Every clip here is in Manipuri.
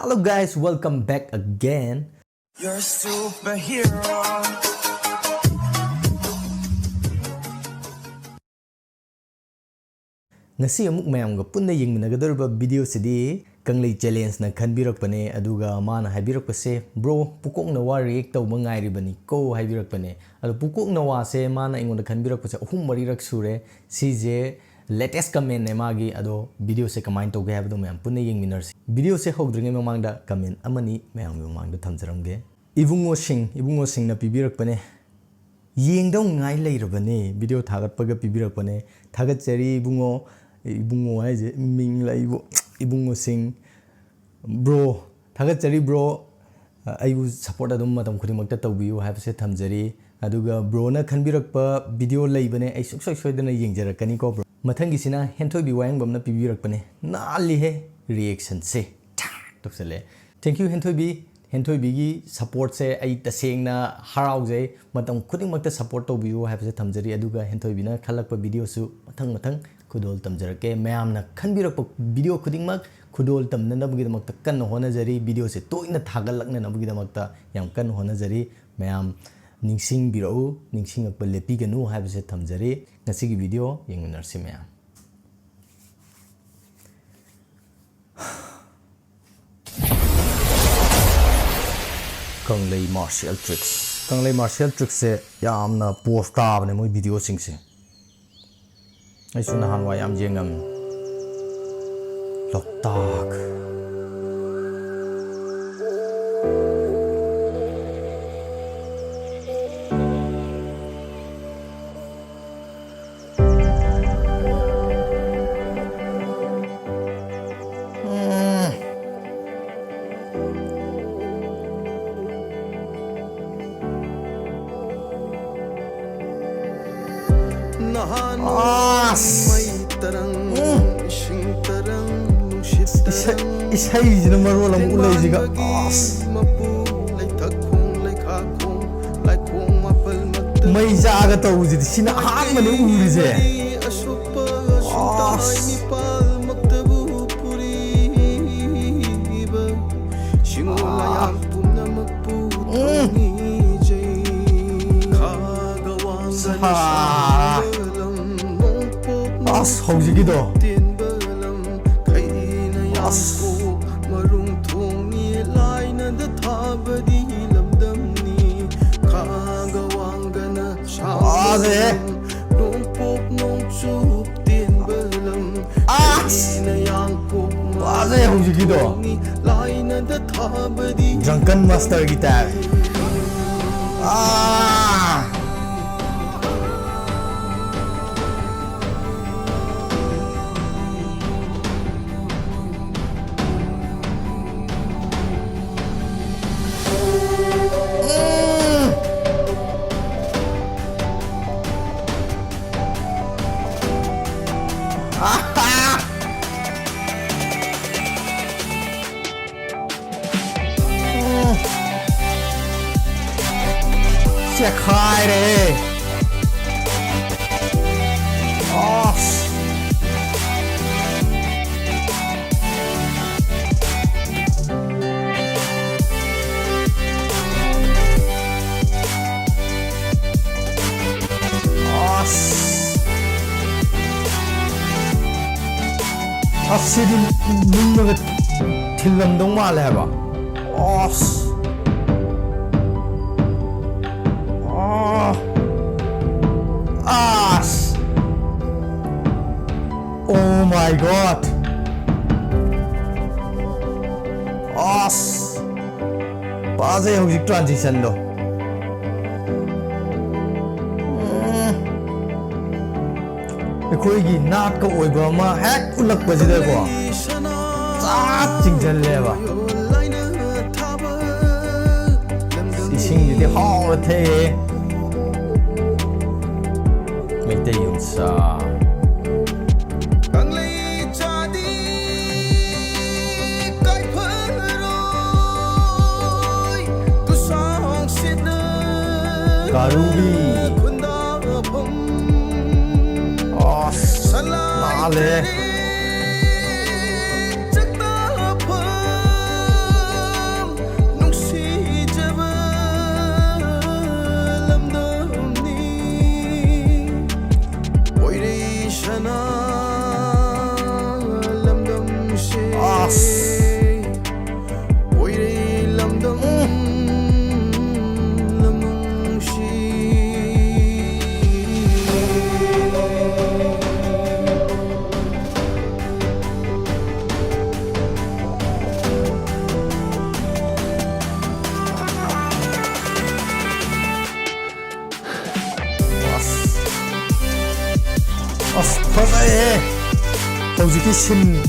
Hello guys, welcome back again. You're a superhero. Ngasi amuk mayamga punna yengminagadorba video sidi kanglei challenge na khanbirakpane aduga mana haibirakpase bro Pukok Nawa react tawba ngairibani ko haibirakpane adu Pukok Nawa se mana ingonda khanbirakpase ahum marirak sure sije latest comment ne magi ado video se comment tawge habdo mayam punna yengminarsi video se hogdringe mamangda comment amani mayam mamangda thamjaramge ibungo sing na pibirakpane yengdaw ngai leirabane video thagatpaga pibirakpane thagatchari ibungo haise ming laibo ibungo sing bro thagatchari bro ayu support adum matam khudimakta tawbiyu haibse thamjari aduga bro na khanbirakpa video leibane ai soidana yengjarakani ko bro mathangi sina henthoibi wayangbamna pibirakpane nali he reaction se toksale thank you henthoibi gi support se ai tasengna haraujai matam khudimakta support tawbiyu haibse thamjari aduga henthoibi na khalakpa video su mathang khudol tamjarake mayamna khanbirakpa video khudingmak khudol tamna nabugidamakta kan honajari video se toina thagalakna nabugidamakta yam kan honajari mayam ningsing birau ningsingakpa lepiganu haibse thamjari ngasigi video yengminarsi mayam kanglei martial tricks se yamna post tabne moi video singse ai suna hanwa yam jengam loktak isayjina marol am ulaijiga mai jaga tawji sina ahmane urije haujigido Drunken master guitar. khai re asidi nunnaga thillamdong male haba oh my god paze hojik transition do ekhoi gi nat ka oiba ma hek ulak bajida ko cha chingjan leba sing de haw the mete yunsa Karubi male hꯧꯖꯤꯛꯀꯤ ꯁꯤꯟ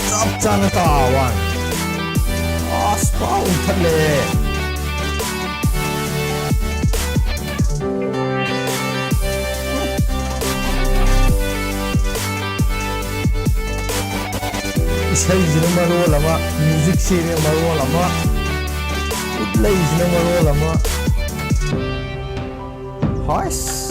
ꯆꯞ ꯆꯥꯅ ꯇꯥꯕ ꯑꯁ ꯄꯥꯎ ꯎꯟꯊꯠꯂꯦ 이사이지는 말로라마 뮤직시는 말로라마 웃레이지는 말로라마 하이스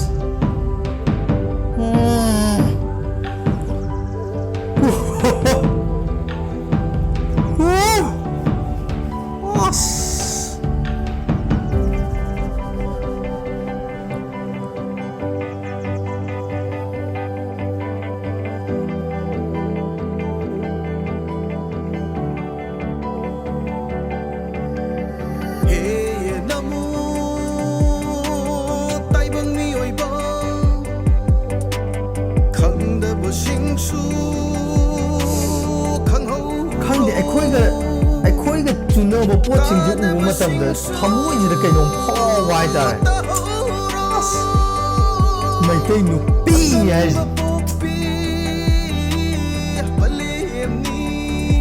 ꯑꯩꯈꯣꯏꯒ ꯆꯨꯅꯕ ꯄꯣꯠꯁꯤꯡꯁꯦ ꯎꯕ ꯃꯇꯝꯗ ꯊꯃꯣꯏꯁꯤꯗ ꯀꯩꯅꯣꯝ ꯐꯥꯎꯕ ꯍꯥꯏꯇꯥꯔꯦ ꯑꯁ ꯃꯩꯇꯩ ꯅꯨꯄꯤ ꯍꯥꯏꯁꯦ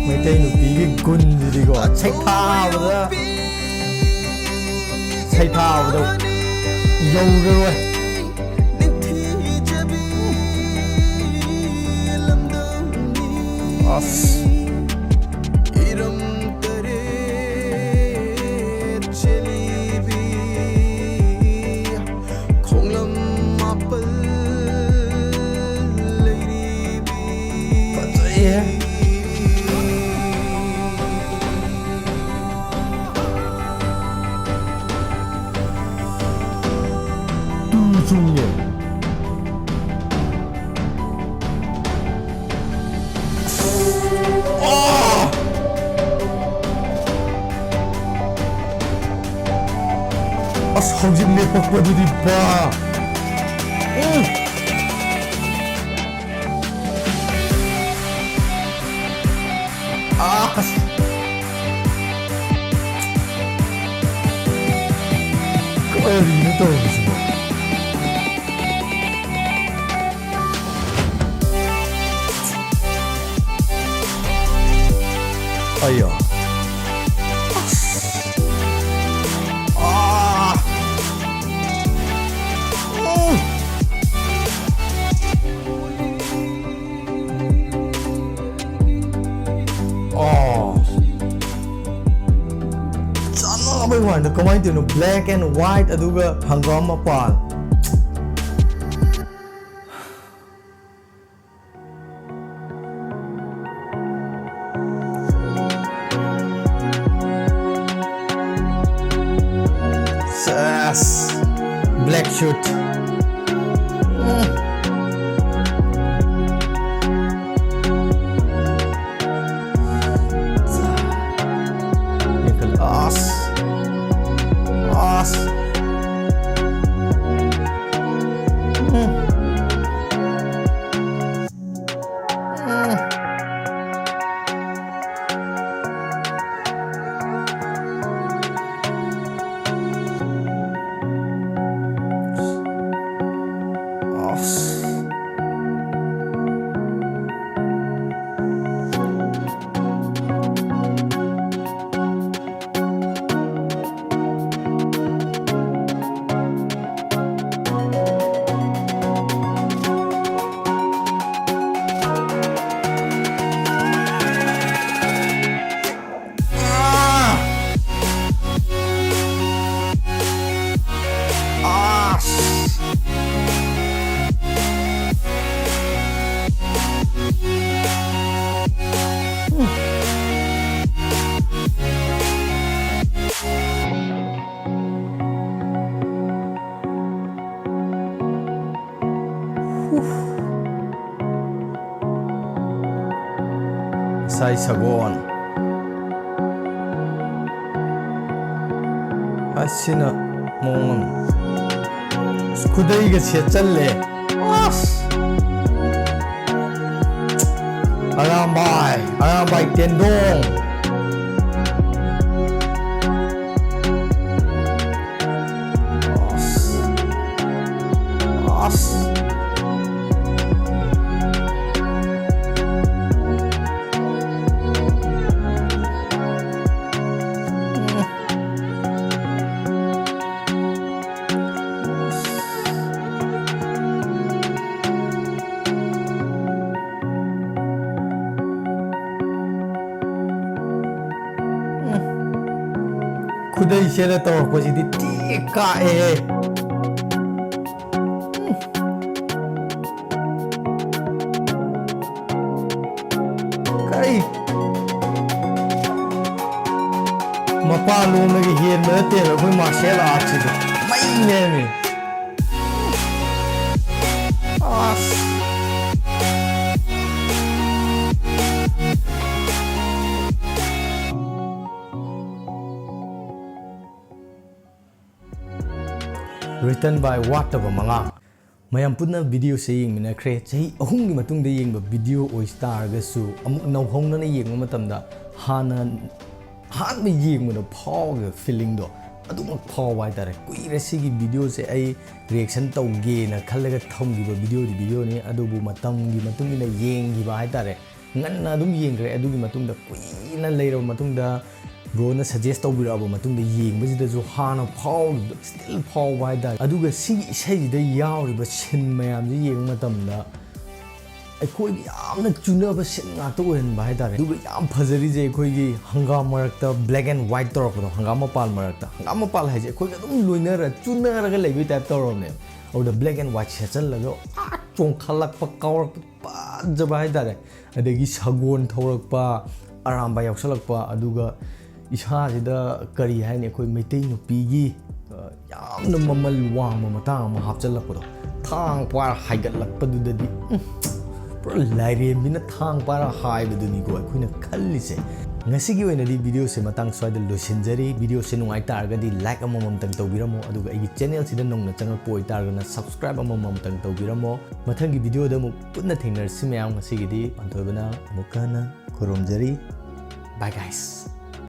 ꯃꯩꯇꯩ ꯅꯨꯄꯤꯒꯤ ꯒꯨꯟꯁꯤꯗꯤꯀꯣ ꯁꯩꯊꯥꯕꯗ ꯌꯧꯔꯔꯣꯏ ꯑꯁ 중에 성집 내 뻑뻑이들이 봐. 꺼리는 떨어지지 뭐. 아야. 그만이 되는 black and white aduga hangam mapal black shirt Sai sagon asina mongam skudai ga challe as arambai tendong as ꯈꯨꯗꯩ ꯁꯦꯠꯂ ꯇꯧꯔꯛꯄꯁꯤꯗꯤ ꯊꯤ ꯀꯥꯛꯑꯦꯍꯦ ꯀꯔꯤ ꯃꯄꯥꯟꯂꯣꯝꯗꯒꯤ ꯍꯦꯟꯕ ꯅꯠꯇꯦꯕ ꯑꯩꯈꯣꯏ ꯃꯥꯔꯁꯦꯜ ꯑꯥꯔꯠꯁꯤꯗꯤ ꯃꯩꯅꯦꯃꯤ ꯑꯁ ꯔꯤꯇꯟ ꯕꯥꯏ ꯋꯥꯠꯇꯕ ꯃꯉꯥ ꯃꯌꯥꯝ ꯄꯨꯟꯅ ꯚꯤꯗꯤꯑꯣꯁꯦ ꯌꯦꯡꯃꯤꯟꯅꯈ꯭ꯔꯦ ꯆꯍꯤ 3ꯒꯤ ꯃꯇꯨꯡꯗ ꯌꯦꯡꯕ ꯚꯤꯗꯤꯑꯣ ꯑꯣꯏꯇꯥꯔꯒꯁꯨ ꯑꯃꯨꯛ ꯅꯧꯍꯧꯅꯅ ꯌꯦꯡꯕ ꯃꯇꯝꯗ ꯑꯍꯥꯟꯕ ꯌꯦꯡꯕꯗ ꯐꯥꯎꯈꯤꯕ ꯐꯤꯂꯤꯡꯗꯣ ꯑꯗꯨꯃꯛ ꯐꯥꯎꯕ ꯍꯥꯏꯇꯥꯔꯦ ꯀꯨꯏꯔꯦ ꯁꯤꯒꯤ ꯚꯤꯗꯤꯑꯣꯁꯦ ꯑꯩ ꯔꯤꯑꯦꯛꯁꯟ ꯇꯧꯒꯦꯅ ꯈꯜꯂꯒ ꯊꯝꯈꯤꯕ ꯚꯤꯗꯤꯑꯣꯅꯤ ꯑꯗꯨꯕꯨ ꯃꯇꯝꯒꯤ ꯃꯇꯨꯡ ꯏꯟꯅ ꯌꯦꯡꯈꯤꯕ ꯍꯥꯏꯇꯥꯔꯦ ꯉꯟꯅ ꯑꯗꯨꯝ ꯌꯦꯡꯈ꯭ರೆ ꯑꯗꯨꯒꯤ ꯃꯇꯨꯡꯗ ꯀꯨꯏꯅ ꯂꯩꯔꯕ ꯃꯇꯨꯡꯗ ꯕ꯭ꯔꯣꯅ ꯁꯖꯦꯁ ꯇꯧꯕꯤꯔꯛꯑꯕ ꯃꯇꯨꯡꯗ ꯌꯦꯡꯕꯁꯤꯗꯁꯨ ꯍꯥꯟꯅ ꯐꯥꯎꯔꯤꯕꯗꯣ ꯁ꯭ꯇꯤꯜ ꯐꯥꯎꯕ ꯍꯥꯏꯇꯥꯔꯦ ꯑꯗꯨꯒ ꯁꯤꯒꯤ ꯏꯁꯩꯁꯤꯗ ꯌꯥꯎꯔꯤꯕ ꯁꯤꯟ ꯃꯌꯥꯝꯁꯤ ꯌꯦꯡꯕ ꯃꯇꯝꯗ ꯑꯩꯈꯣꯏꯒꯤ ꯌꯥꯝꯅ ꯆꯨꯅꯕ ꯁꯤꯟ ꯉꯥꯛꯇ ꯑꯣꯏꯍꯟꯕ ꯍꯥꯏꯇꯥꯔꯦ ꯑꯗꯨꯒ ꯌꯥꯝ ꯐꯖꯔꯤꯁꯦ ꯑꯩꯈꯣꯏꯒꯤ ꯍꯪꯒꯥꯝ ꯃꯔꯛꯇ ꯕ꯭ꯂꯦꯛ ꯑꯦꯟ ꯋꯥꯏꯠ ꯇꯧꯔꯛꯄꯗꯣ ꯍꯪꯒꯥꯝ ꯃꯄꯥꯜ ꯃꯔꯛꯇ ꯍꯪꯒꯥꯝ ꯃꯄꯥꯜ ꯍꯥꯏꯁꯦ ꯑꯩꯈꯣꯏꯒ ꯑꯗꯨꯝ ꯆꯨꯅꯔꯒ ꯂꯩꯕꯒꯤ ꯇꯥꯏꯞ ꯇꯧꯔꯕꯅꯦꯕ ꯑꯗꯨꯗ ꯕ꯭ꯂꯦꯛ ꯑꯦꯟ ꯋꯥꯏꯠ ꯁꯦꯠꯆꯜꯂꯒ ꯆꯣꯡꯈꯠꯂꯛꯄ ꯀꯥꯎꯔꯛꯄ ꯐꯖꯕ ꯍꯥꯏꯇꯥꯔꯦ ꯑꯗꯒꯤ ꯁꯒꯣꯜ ꯊꯧꯔꯛꯄ ꯑꯔꯥꯝꯕꯥꯏ ꯌꯥꯎꯁꯜꯂꯛꯄ ꯑꯗꯨꯒ ꯏꯁꯥꯁꯤꯗ ꯀꯔꯤ ꯍꯥꯏꯅꯤ ꯑꯩꯈꯣꯏ ꯃꯩꯇꯩ ꯅꯨꯄꯤꯒꯤ ꯌꯥꯝꯅ ꯃꯃꯜ ꯋꯥꯡꯕ ꯃꯇꯥꯡ ꯑꯃ ꯍꯥꯞꯆꯜꯂꯛꯄꯗꯣ ꯊꯥꯡ ꯄꯥꯔ ꯍꯥꯏꯒꯠꯂꯛꯄꯗꯨꯗꯗꯤ ꯄꯨꯔꯥ ꯂꯥꯏꯔꯦꯝꯕꯤꯅ ꯊꯥꯡ ꯄꯥꯔ ꯍꯥꯏꯕꯗꯨꯅꯤꯀꯣ ꯑꯩꯈꯣꯏꯅ ꯈꯜꯂꯤꯁꯦ ꯉꯁꯤꯒꯤ ꯑꯣꯏꯅꯗꯤ ꯚꯤꯗꯤꯑꯣꯁꯦ ꯃꯇꯥꯡ ꯁ꯭ꯋꯥꯏꯗ ꯂꯣꯏꯁꯤꯟꯖꯔꯤ ꯚꯤꯗꯤꯑꯣꯁꯦ ꯅꯨꯡꯉꯥꯏ ꯇꯥꯔꯒꯗꯤ ꯂꯥꯏꯛ ꯑꯃꯃꯝꯇꯪ ꯇꯧꯕꯤꯔꯝꯃꯣ ꯑꯗꯨꯒ ꯑꯩꯒꯤ ꯆꯦꯅꯦꯜꯁꯤꯗ ꯅꯧꯅ ꯆꯪꯉꯛꯄ ꯑꯣꯏꯇꯥꯔꯒꯅ ꯁꯕꯁꯀ꯭ꯔꯥꯏꯕ ꯑꯃꯃꯝꯇꯪ ꯇꯧꯕꯤꯔꯝꯃꯣ ꯃꯊꯪꯒꯤ ꯚꯤꯗꯤꯑꯣꯗ ꯑꯃꯨꯛ ꯄꯨꯟꯅ ꯊꯦꯡꯅꯔꯁꯤ ꯃꯌꯥꯝ ꯉꯁꯤꯒꯤꯗꯤ ꯄꯥꯟꯊꯣꯏꯕꯅ ꯑꯃꯨꯛꯀ ꯍꯟꯅ ꯈꯨꯔꯨꯝꯖꯔꯤ ꯕꯥꯏ ꯒꯥꯏꯁ